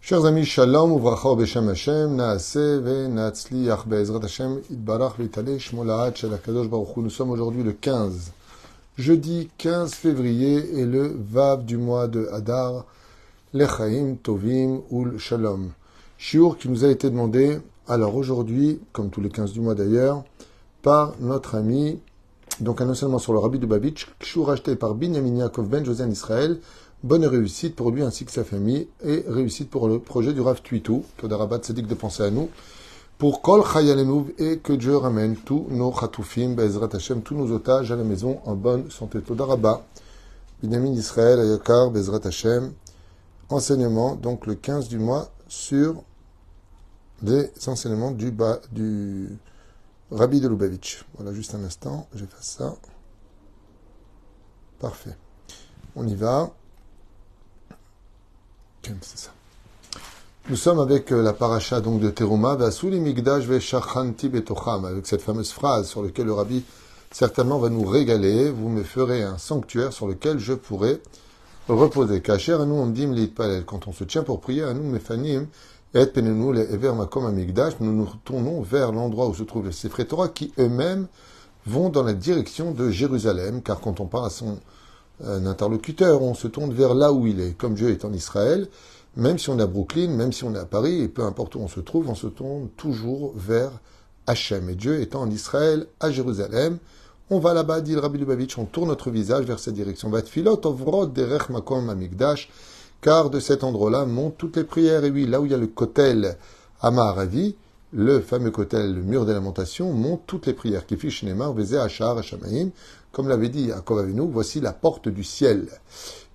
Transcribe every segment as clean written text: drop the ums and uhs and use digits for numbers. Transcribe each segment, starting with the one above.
Chers amis, shalom, uvracha beshem Hashem, naaseh ve naatzliach be'ezrat Hashem, itbarach v'itale shmo la'ad shel HaKadosh Baruch Hu. Nous sommes aujourd'hui le 15, jeudi 15 février et le Vav du mois de Hadar, Lechaim Tovim Ul Shalom. Shiur qui nous a été demandé, alors aujourd'hui, comme tous les 15 du mois d'ailleurs, par notre ami, donc un enseignement sur le Rabbi de Lubavitch, shiur acheté par Binyamin Yaakov Ben José en Israël. Bonne réussite pour lui ainsi que sa famille et réussite pour le projet du Rav Tuitou. Todarabat Tzadik de penser à nous. Pour Kol Chayalenouv et que Dieu ramène tous nos Chatoufim, Be'ezrat Hashem, tous nos otages à la maison en bonne santé. Todarabba. Binyamin Israël, Ayakar, Be'ezrat Hashem. Enseignement, donc le 15 du mois, sur les enseignements du Rabbi de Lubavitch. Voilà, juste un instant, j'efface ça. Parfait. On y va. C'est ça. Nous sommes avec la paracha donc de Teruma, Vasuli Migdash Veshachanti Betocham, avec cette fameuse phrase sur laquelle le Rabbi certainement va nous régaler. Vous me ferez un sanctuaire sur lequel je pourrai reposer. Kacher, à nous on dit Mlitpalel. Quand on se tient pour prier, à nous Mefanim et Penenu le Ever Makom Amigdash, nous nous retournons vers l'endroit où se trouvent les Sefrei Torah qui eux-mêmes vont dans la direction de Jérusalem, car quand on parle à son interlocuteur, on se tourne vers là où il est. Comme Dieu est en Israël, même si on est à Brooklyn, même si on est à Paris, et peu importe où on se trouve, on se tourne toujours vers Hachem. Et Dieu étant en Israël, à Jérusalem, on va là-bas, dit le Rabbi Lubavitch, on tourne notre visage vers cette direction. Vatfilot ovrot derech makom amigdash, car de cet endroit-là montent toutes les prières. Et oui, là où il y a le kotel Amaravi, le fameux kotel, le mur des lamentations, monte toutes les prières. Kifish Neymar, Vezé Hachar, Hachamaim, comme l'avait dit Yaakov Avinu, voici la porte du ciel.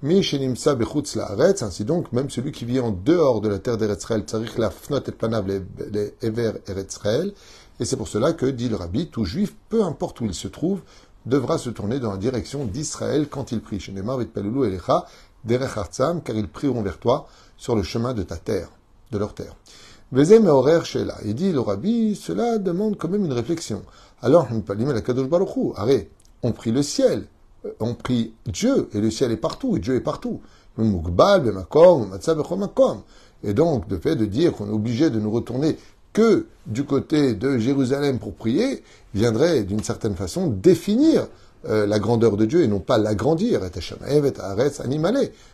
Mi Shenimsa Bechutz Laaretz, ainsi donc, même celui qui vit en dehors de la terre d'Eretzraël, Tzarich Lafnot et Panav les Ever Eretzraël, et c'est pour cela que, dit le Rabbi, tout juif, peu importe où il se trouve, devra se tourner dans la direction d'Israël quand il prie. Shenemar Vitpalulu Elecha Derech Artzam, car ils prieront vers toi sur le chemin de ta terre, de leur terre. Vezé Meorer Shela, et dit le Rabbi, cela demande quand même une réflexion. Alors, Mpalim el Kadosh Baruch Hu, arrête. On prie le ciel, on prie Dieu, et le ciel est partout, et Dieu est partout. Et donc, le fait de dire qu'on est obligé de nous retourner que du côté de Jérusalem pour prier, viendrait d'une certaine façon définir la grandeur de Dieu, et non pas l'agrandir.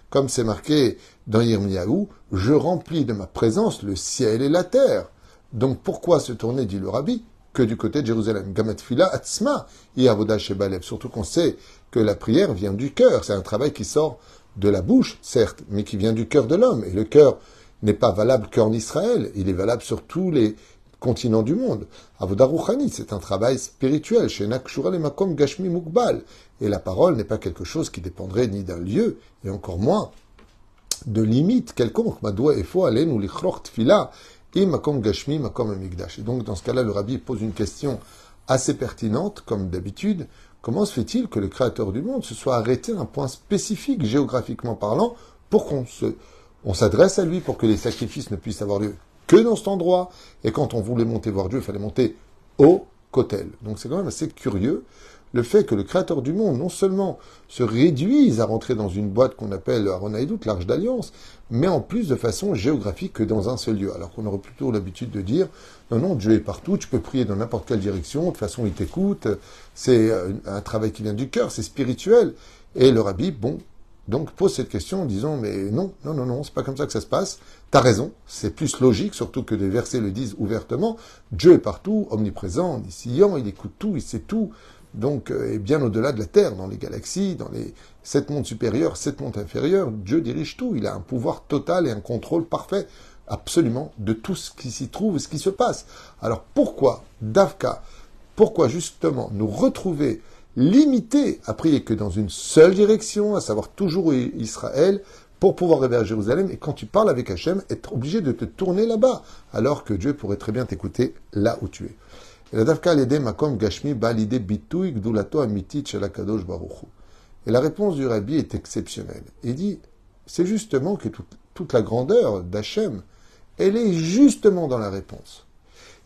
Comme c'est marqué dans Yirmiyahu, je remplis de ma présence le ciel et la terre. Donc pourquoi se tourner, dit le Rabbi, que du côté de Jérusalem. Gamatfila atzma et avoda shebalev. Surtout qu'on sait que la prière vient du cœur. C'est un travail qui sort de la bouche, certes, mais qui vient du cœur de l'homme. Et le cœur n'est pas valable qu'en Israël. Il est valable sur tous les continents du monde. Avoda ruchani, c'est un travail spirituel. Shenak shura le makom gashmi mukbal. Et la parole n'est pas quelque chose qui dépendrait ni d'un lieu, et encore moins de limite quelconque. Madoua efo alenu lichroch tfila. Et makom gashmi, makom amigdash. Et donc, dans ce cas-là, le Rabbi pose une question assez pertinente, comme d'habitude. Comment se fait-il que le Créateur du monde se soit arrêté à un point spécifique, géographiquement parlant, pour qu'on s'adresse à lui, pour que les sacrifices ne puissent avoir lieu que dans cet endroit? Et quand on voulait monter voir Dieu, il fallait monter au Kotel. Donc, c'est quand même assez curieux, le fait que le Créateur du monde, non seulement se réduise à rentrer dans une boîte qu'on appelle Aron Haïdout, l'Arche d'Alliance, mais en plus de façon géographique que dans un seul lieu. Alors qu'on aurait plutôt l'habitude de dire, non, Dieu est partout, tu peux prier dans n'importe quelle direction, de toute façon il t'écoute, c'est un travail qui vient du cœur, c'est spirituel. Et le Rabbi, donc pose cette question en disant, mais non, c'est pas comme ça que ça se passe. T'as raison, c'est plus logique, surtout que les versets le disent ouvertement. Dieu est partout, omniprésent, omniscient, il écoute tout, il sait tout. Donc, et bien au-delà de la Terre, dans les galaxies, dans les 7 mondes supérieurs, 7 mondes inférieurs, Dieu dirige tout. Il a un pouvoir total et un contrôle parfait, absolument, de tout ce qui s'y trouve et ce qui se passe. Alors, pourquoi, Davka, pourquoi justement nous retrouver limités à prier que dans une seule direction, à savoir toujours Israël, pour pouvoir rêver à Jérusalem, et quand tu parles avec Hachem, être obligé de te tourner là-bas, alors que Dieu pourrait très bien t'écouter là où tu es. Et la Davka l'idée makom gashmi ba l'idée bitouy gdulato amitit shel HaKadosh Baruch Hu. Et la réponse du Rabbi est exceptionnelle. Il dit, c'est justement que toute la grandeur d'Hachem, elle est justement dans la réponse.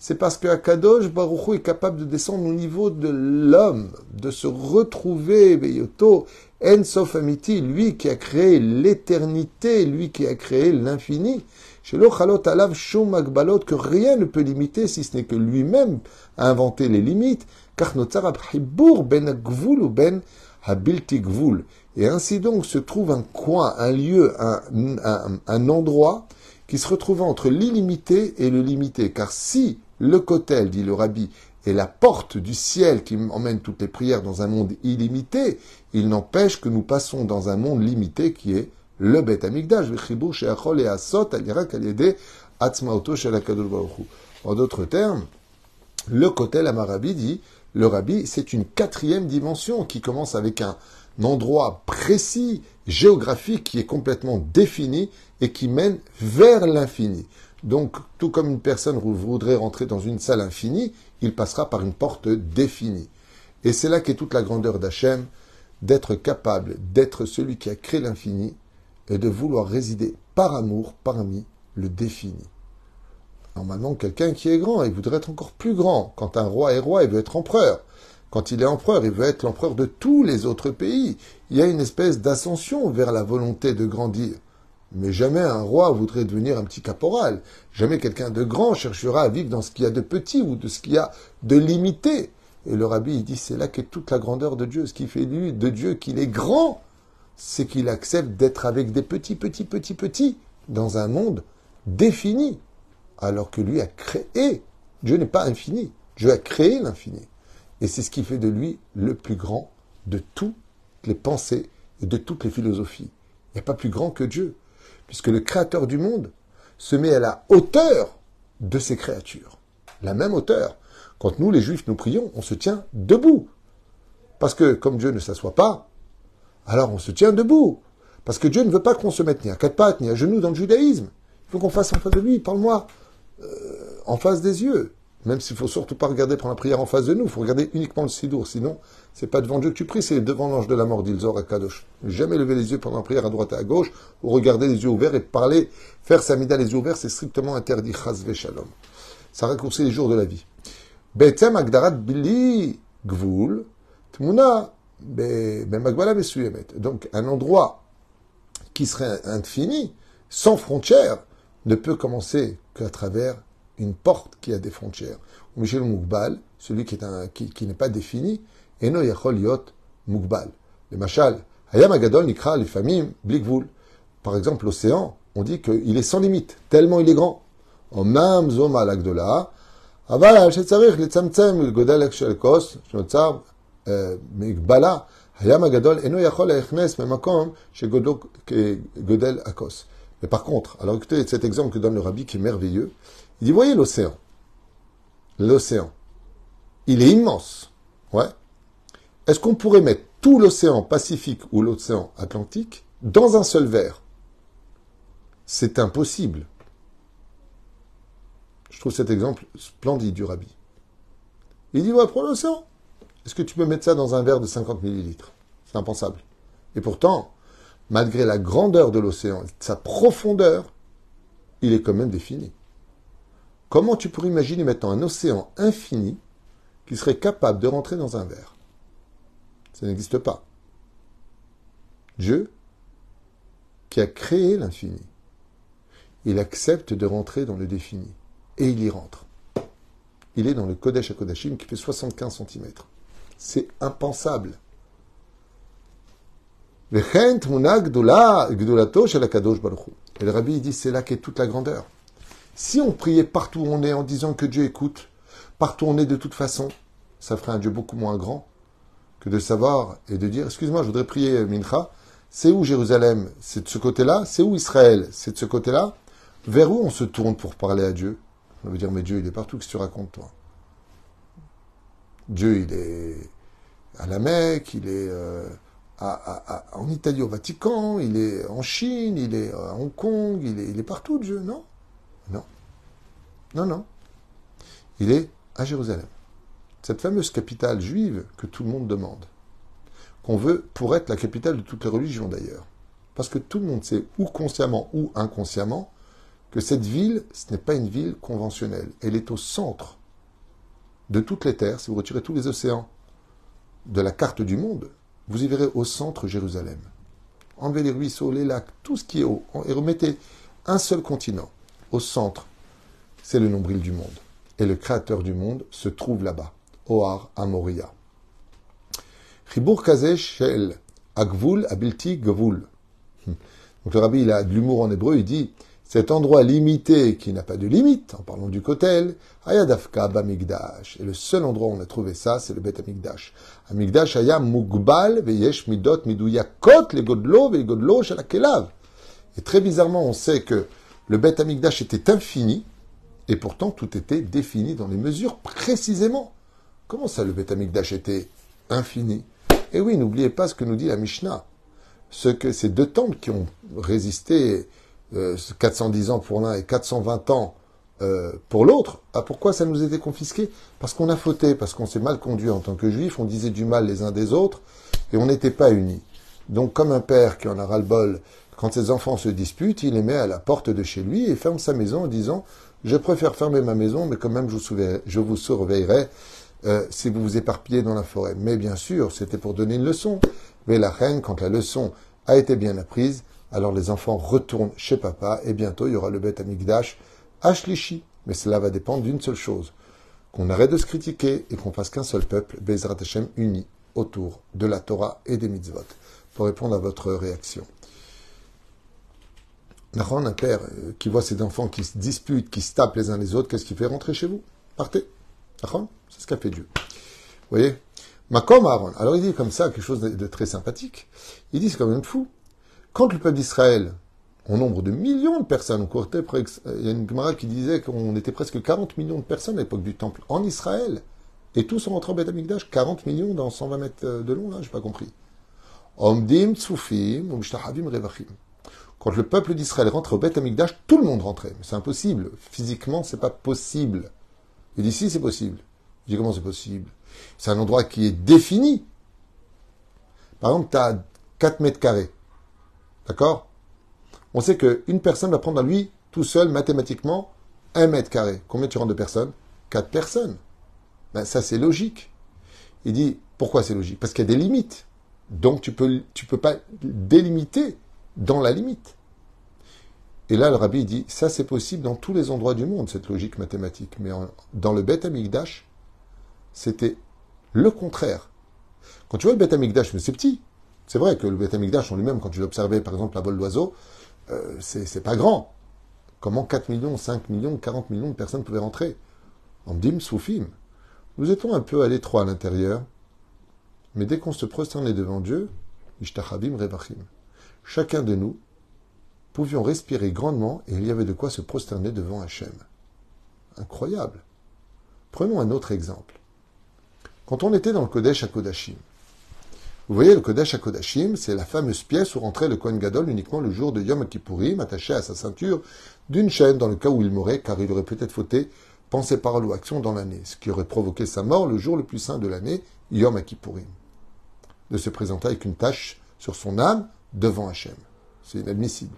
c'est parce que Akadosh Baruch Hu est capable de descendre au niveau de l'homme, de se retrouver, Beyoto, En Sof Amiti, lui qui a créé l'éternité, lui qui a créé l'infini. Shelo Chalot Alav Shum Agbalot, que rien ne peut limiter si ce n'est que lui-même a inventé les limites, car Notzar Abhibur ben Gvul ou ben Habilti Gvul. Et ainsi donc se trouve un coin, un lieu, un endroit qui se retrouve entre l'illimité et le limité. Car si le kotel, dit le rabbi, est la porte du ciel qui emmène toutes les prières dans un monde illimité, il n'empêche que nous passons dans un monde limité qui est le Bet Amikdash, en d'autres termes, le kotel Amarabi dit, le rabbi, c'est une quatrième dimension qui commence avec un endroit précis, géographique, qui est complètement défini et qui mène vers l'infini. Donc, tout comme une personne voudrait rentrer dans une salle infinie, il passera par une porte définie. Et c'est là qu'est toute la grandeur d'Hachem, d'être capable d'être celui qui a créé l'infini et de vouloir résider par amour parmi le défini. Normalement, quelqu'un qui est grand, il voudrait être encore plus grand. Quand un roi est roi, il veut être empereur. Quand il est empereur, il veut être l'empereur de tous les autres pays. Il y a une espèce d'ascension vers la volonté de grandir. Mais jamais un roi voudrait devenir un petit caporal. Jamais quelqu'un de grand cherchera à vivre dans ce qu'il y a de petit ou de ce qu'il y a de limité. Et le rabbi, il dit, c'est là qu'est toute la grandeur de Dieu. Ce qui fait de Dieu qu'il est grand, c'est qu'il accepte d'être avec des petits, dans un monde défini. Alors que lui a créé. Dieu n'est pas infini. Dieu a créé l'infini. Et c'est ce qui fait de lui le plus grand de toutes les pensées et de toutes les philosophies. Il n'y a pas plus grand que Dieu. Puisque le créateur du monde se met à la hauteur de ses créatures. La même hauteur. Quand nous, les Juifs, nous prions, on se tient debout. Parce que, comme Dieu ne s'assoit pas, alors on se tient debout. Parce que Dieu ne veut pas qu'on se mette ni à quatre pattes, ni à genoux dans le judaïsme. Il faut qu'on fasse en face de lui. Parle-moi en face des yeux. Même s'il ne faut surtout pas regarder pendant la prière en face de nous. Il faut regarder uniquement le sidour. Sinon, c'est pas devant Dieu que tu pries, c'est devant l'ange de la mort, dit le Zohar Kadosh. Jamais lever les yeux pendant la prière à droite et à gauche, ou regarder les yeux ouverts et parler, faire sa mida les yeux ouverts, c'est strictement interdit. Chaz v'shalom. Ça raccourcit les jours de la vie. Be'etzem agdarat bili gvul, tmuna be'magbala besuyemet. Donc, un endroit qui serait infini, sans frontières, ne peut commencer qu'à travers une porte qui a des frontières. Ou Michel Moukbal, celui qui n'est pas défini, Eno Yachol Yot Moukbal. Le Machal, Hayam Agadol Nikra Lifamim Blikvul. Par exemple, l'océan, on dit qu'il est sans limite, tellement il est grand. Omnam Zoma Lagdola, Aval Shetzarich Letzamtzem Godel Shelkos, Shnotzar Mikbala, Hayam Agadol Eno Yachol Echnes Memakom Godel Akos. Mais par contre, alors écoutez cet exemple que donne le rabbi qui est merveilleux. Il dit, voyez l'océan. L'océan. Il est immense. Ouais. Est-ce qu'on pourrait mettre tout l'océan Pacifique ou l'océan Atlantique dans un seul verre? C'est impossible. Je trouve cet exemple splendide du rabbi. Il dit, ouais, prends l'océan. Est-ce que tu peux mettre ça dans un verre de 50 millilitres? C'est impensable. Et pourtant, malgré la grandeur de l'océan, sa profondeur, il est quand même défini. Comment tu pourrais imaginer maintenant un océan infini qui serait capable de rentrer dans un verre? Ça n'existe pas. Dieu, qui a créé l'infini, il accepte de rentrer dans le défini. Et il y rentre. Il est dans le Kodesh HaKodashim qui fait 75 cm. C'est impensable. Et le rabbi dit, c'est là qu'est toute la grandeur. Si on priait partout où on est en disant que Dieu écoute, partout où on est de toute façon, ça ferait un Dieu beaucoup moins grand que de savoir et de dire, excuse-moi, je voudrais prier Mincha, c'est où Jérusalem? C'est de ce côté-là? C'est où Israël? C'est de ce côté-là? Vers où on se tourne pour parler à Dieu? On veut dire, mais Dieu, il est partout, qu'est-ce que tu racontes, toi? Dieu, il est à la Mecque, il est en Italie au Vatican, il est en Chine, il est à Hong Kong, il est partout, Dieu, non? Non. Non, non. Il est à Jérusalem. Cette fameuse capitale juive que tout le monde demande. Qu'on veut pour être la capitale de toutes les religions d'ailleurs. Parce que tout le monde sait, ou consciemment ou inconsciemment, que cette ville, ce n'est pas une ville conventionnelle. Elle est au centre de toutes les terres. Si vous retirez tous les océans de la carte du monde, vous y verrez au centre Jérusalem. Enlevez les ruisseaux, les lacs, tout ce qui est haut, et remettez un seul continent au centre. C'est le nombril du monde. Et le créateur du monde se trouve là-bas, Ohar Amoria. Chibur Kazeh Shel Agvul Abilti Gavul. Donc le rabbi, il a de l'humour en hébreu, il dit, cet endroit limité qui n'a pas de limite, en parlant du Kotel, Ayadafka Bamigdash. Et le seul endroit où on a trouvé ça, c'est le Bet Amigdash. Amigdash Aya Mugbal Veyesh Midot Miduyakot le Godlo ve Godlo Shalakelav. Et très bizarrement, on sait que le Bet Amigdash était infini, et pourtant tout était défini dans les mesures précisément. Comment ça, le Bet Amigdash était infini? Et oui, n'oubliez pas ce que nous dit la Mishnah. Ces deux temples qui ont résisté 410 ans pour l'un et 420 ans pour l'autre, pourquoi ça nous était confisqué? Parce qu'on a fauté, parce qu'on s'est mal conduit en tant que juifs, on disait du mal les uns des autres, et on n'était pas unis. Donc comme un père qui en a ras-le-bol, quand ses enfants se disputent, il les met à la porte de chez lui et ferme sa maison en disant « Je préfère fermer ma maison, mais quand même je vous surveillerai si vous vous éparpillez dans la forêt. » Mais bien sûr, c'était pour donner une leçon. Mais la reine, quand la leçon a été bien apprise, alors les enfants retournent chez papa et bientôt il y aura le Bet Amigdash Ashlishi. Mais cela va dépendre d'une seule chose, qu'on arrête de se critiquer et qu'on fasse qu'un seul peuple, Bezrat Hashem, uni autour de la Torah et des mitzvot. Pour répondre à votre réaction. Un père qui voit ses enfants qui se disputent, qui se tapent les uns les autres, qu'est-ce qu'il fait? Rentrer chez vous. Partez. C'est ce qu'a fait Dieu. Vous voyez? Makom Aaron. Alors il dit comme ça quelque chose de très sympathique. Il dit c'est quand même fou. Quand le peuple d'Israël, au nombre de millions de personnes, il y a une Gemara qui disait qu'on était presque 40 millions de personnes à l'époque du temple en Israël, et tous sont rentrés au Beth Amikdash, 40 millions dans 120 mètres de long, là, j'ai pas compris. Omdim tsufim umishtahavim revachim. Quand le peuple d'Israël rentre au Beth Amikdash, tout le monde rentrait. Mais c'est impossible. Physiquement, c'est pas possible. Il dit si, c'est possible. Je dis comment c'est possible? C'est un endroit qui est défini. Par exemple, tu as 4 mètres carrés. D'accord? On sait qu'une personne va prendre à lui, tout seul, mathématiquement, 1 mètre carré. Combien tu rentres de personnes? 4 personnes. Ben, ça, c'est logique. Il dit, pourquoi c'est logique? Parce qu'il y a des limites. Donc, tu peux pas délimiter dans la limite. Et là, le rabbi dit, ça, c'est possible dans tous les endroits du monde, cette logique mathématique. Mais dans le Beth Amikdash, c'était le contraire. Quand tu vois le Beth Amikdash, mais c'est petit. C'est vrai que le Beth Amikdash en lui-même, quand tu l'observais, par exemple, à vol d'oiseau, c'est pas grand. Comment 4 millions, 5 millions, 40 millions de personnes pouvaient rentrer? Amdim Soufim. Nous étions un peu à l'étroit à l'intérieur, mais dès qu'on se prosternait devant Dieu, Ishtachavim Revachim, chacun de nous pouvions respirer grandement et il y avait de quoi se prosterner devant Hachem. Incroyable. Prenons un autre exemple. Quand on était dans le Kodesh HaKodashim, vous voyez, le Kodesh HaKodashim, c'est la fameuse pièce où rentrait le Kohen Gadol uniquement le jour de Yom Kippourim, attaché à sa ceinture d'une chaîne dans le cas où il mourrait, car il aurait peut-être fauté pensée, parole ou action dans l'année, ce qui aurait provoqué sa mort le jour le plus saint de l'année, Yom Kippourim, de se présenter avec une tache sur son âme devant Hachem. C'est inadmissible.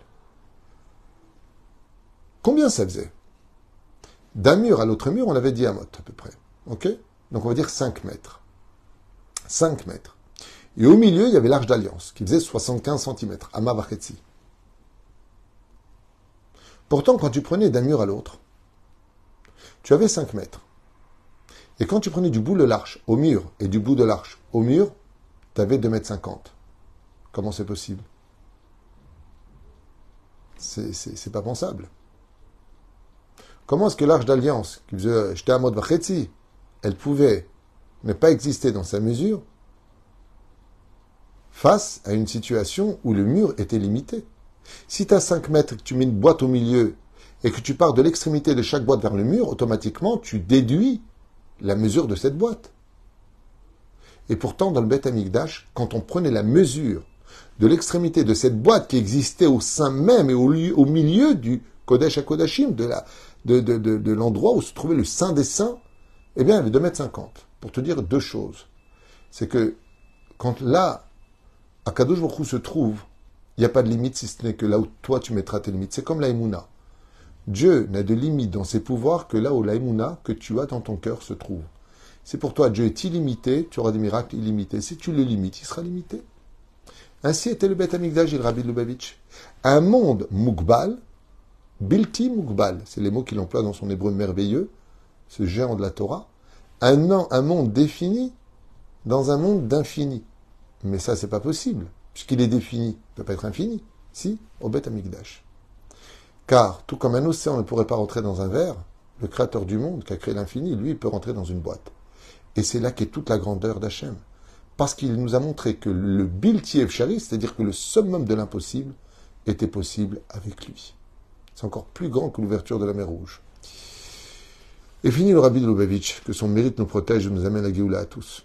Combien ça faisait? D'un mur à l'autre mur, on avait 10 amotes à peu près. Ok? Donc on va dire 5 mètres. 5 mètres. Et au milieu, il y avait l'Arche d'Alliance, qui faisait 75 cm, Ama Vachetzi. Pourtant, quand tu prenais d'un mur à l'autre, tu avais 5 mètres. Et quand tu prenais du bout de l'arche au mur, et du bout de l'arche au mur, tu avais 2,50 m. Comment c'est possible? C'est pas pensable. Comment est-ce que l'Arche d'Alliance, qui faisait j'étais à mode Vachetzi, elle pouvait ne pas exister dans sa mesure face à une situation où le mur était limité? Si tu as 5 mètres et que tu mets une boîte au milieu et que tu pars de l'extrémité de chaque boîte vers le mur, automatiquement, tu déduis la mesure de cette boîte. Et pourtant, dans le Beth Amikdash, quand on prenait la mesure de l'extrémité de cette boîte qui existait au sein même et au milieu du Kodesh HaKodashim, de l'endroit où se trouvait le Saint des Saints, eh bien, il y avait 2,50 m. Pour te dire deux choses. C'est que, quand là, Akadosh Baruch Hu se trouve, il n'y a pas de limite si ce n'est que là où toi tu mettras tes limites. C'est comme la Emouna. Dieu n'a de limite dans ses pouvoirs que là où la émouna que tu as dans ton cœur se trouve. Si pour toi Dieu est illimité, tu auras des miracles illimités. Si tu le limites, il sera limité. Ainsi était le Beth Amikdash, dit le Rabbi de Lubavitch. Un monde mukbal, bilti mukbal, c'est les mots qu'il emploie dans son hébreu merveilleux, ce géant de la Torah. Un monde défini dans un monde d'infini. Mais ça, c'est pas possible, puisqu'il est défini. Il ne peut pas être infini. Si, au Beth Amikdash. Car, tout comme un océan ne pourrait pas rentrer dans un verre, le créateur du monde, qui a créé l'infini, lui, il peut rentrer dans une boîte. Et c'est là qu'est toute la grandeur d'Hachem. Parce qu'il nous a montré que le bilti efshari, c'est-à-dire que le summum de l'impossible, était possible avec lui. C'est encore plus grand que l'ouverture de la mer Rouge. Et fini le Rabbi de Lubavitch, que son mérite nous protège et nous amène la Géoula à tous.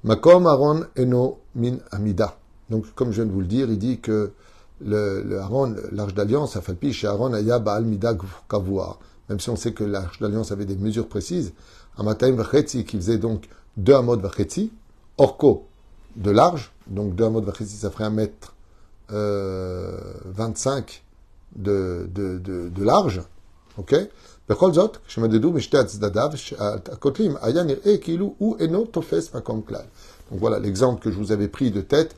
Makom Aaron Eno Min Amida. Donc, comme je viens de vous le dire, il dit que le Aaron, l'Arche d'Alliance, a falpi chez Aaron Aya Baal Mida Kavua. Même si on sait que l'Arche d'Alliance avait des mesures précises, Amataim Vachetzi, qui faisait donc 2 amot Vachetzi, Orko de large, donc 2 amot Vachetzi, ça ferait 1 mètre 25 de large, ok? בכל זאת, כשמדדו משתי הצדדיו, הכותלים היה נראה כאילו הוא אינו תופס מקום כלל. Donc voilà, l'exemple que je vous avais pris de tête,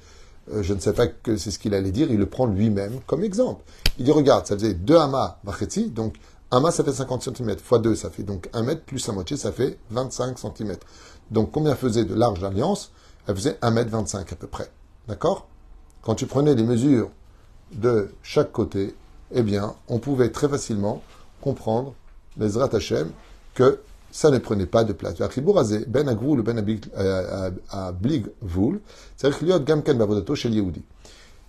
je ne sais pas que c'est ce qu'il allait dire, il le prend lui-même comme exemple. Il dit, regarde, ça faisait 2 amas vachetzi, donc amas ça fait 50 cm, fois 2 ça fait donc 1 mètre, plus la moitié ça fait 25 cm. Donc combien faisait de large d'alliance? Elle faisait 1 mètre 25 à peu près. D'accord? Quand tu prenais les mesures de chaque côté, eh bien, on pouvait très facilement comprendre Bezrat Hashem, que ça ne prenait pas de place. Ben Agvoul, Ben Abligvoul, c'est-à-dire qu'il y a Gamken Bavodato chez Yehudi.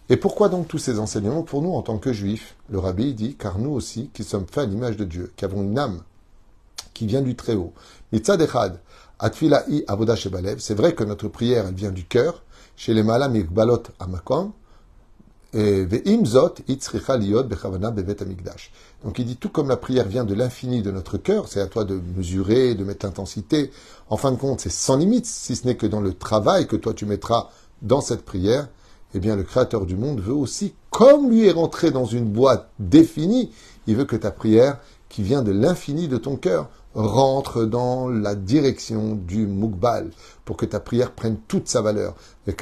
Et pourquoi donc tous ces enseignements pour nous en tant que juifs? Le rabbi dit, car nous aussi, qui sommes faits à l'image de Dieu, qui avons une âme qui vient du Très-Haut. Mitzad Echad, Atfila'i Avoda Shebalev, c'est vrai que notre prière, elle vient du cœur, chez les Malam Ikbalot Amakom, donc il dit tout comme la prière vient de l'infini de notre cœur, c'est à toi de mesurer, de mettre l'intensité. En fin de compte, c'est sans limite, si ce n'est que dans le travail que toi tu mettras dans cette prière, eh bien le Créateur du monde veut aussi, comme lui est rentré dans une boîte définie, il veut que ta prière, qui vient de l'infini de ton cœur, rentre dans la direction du Mukbal, pour que ta prière prenne toute sa valeur. Et c'est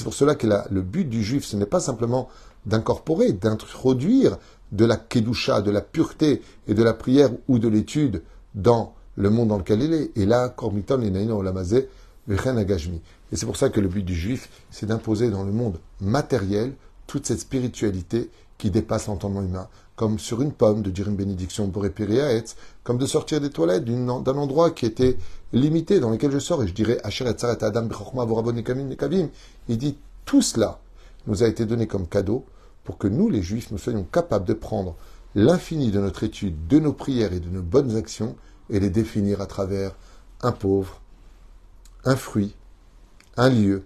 pour cela que le but du juif, ce n'est pas simplement d'incorporer, d'introduire de la kedusha, de la pureté et de la prière ou de l'étude dans le monde dans lequel il est. Et là, kormiton inaino olamazé vechen agashmi. Et c'est pour ça que le but du juif, c'est d'imposer dans le monde matériel toute cette spiritualité qui dépasse l'entendement humain. Comme sur une pomme, de dire une bénédiction pour Epiriaetz, comme de sortir des toilettes d'un endroit qui était limité, dans lequel je sors, et je dirais, Asher Etzaret Adam Bechorma Vorabon Nekavim. Il dit, tout cela nous a été donné comme cadeau pour que nous, les Juifs, nous soyons capables de prendre l'infini de notre étude, de nos prières et de nos bonnes actions, et les définir à travers un pauvre, un fruit, un lieu,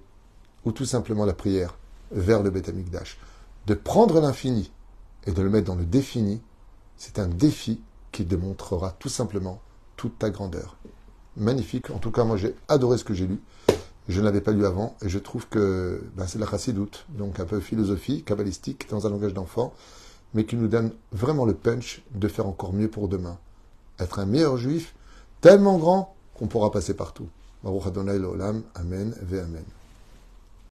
ou tout simplement la prière vers le Beth Amikdash. De prendre l'infini et de le mettre dans le défini, c'est un défi qui démontrera tout simplement toute ta grandeur. Magnifique. En tout cas, moi, j'ai adoré ce que j'ai lu. Je ne l'avais pas lu avant et je trouve que c'est la chassidoute, donc un peu philosophie, kabbalistique, dans un langage d'enfant, mais qui nous donne vraiment le punch de faire encore mieux pour demain. Être un meilleur juif, tellement grand qu'on pourra passer partout. Baruch Adonai l'olam, Amen ve Amen.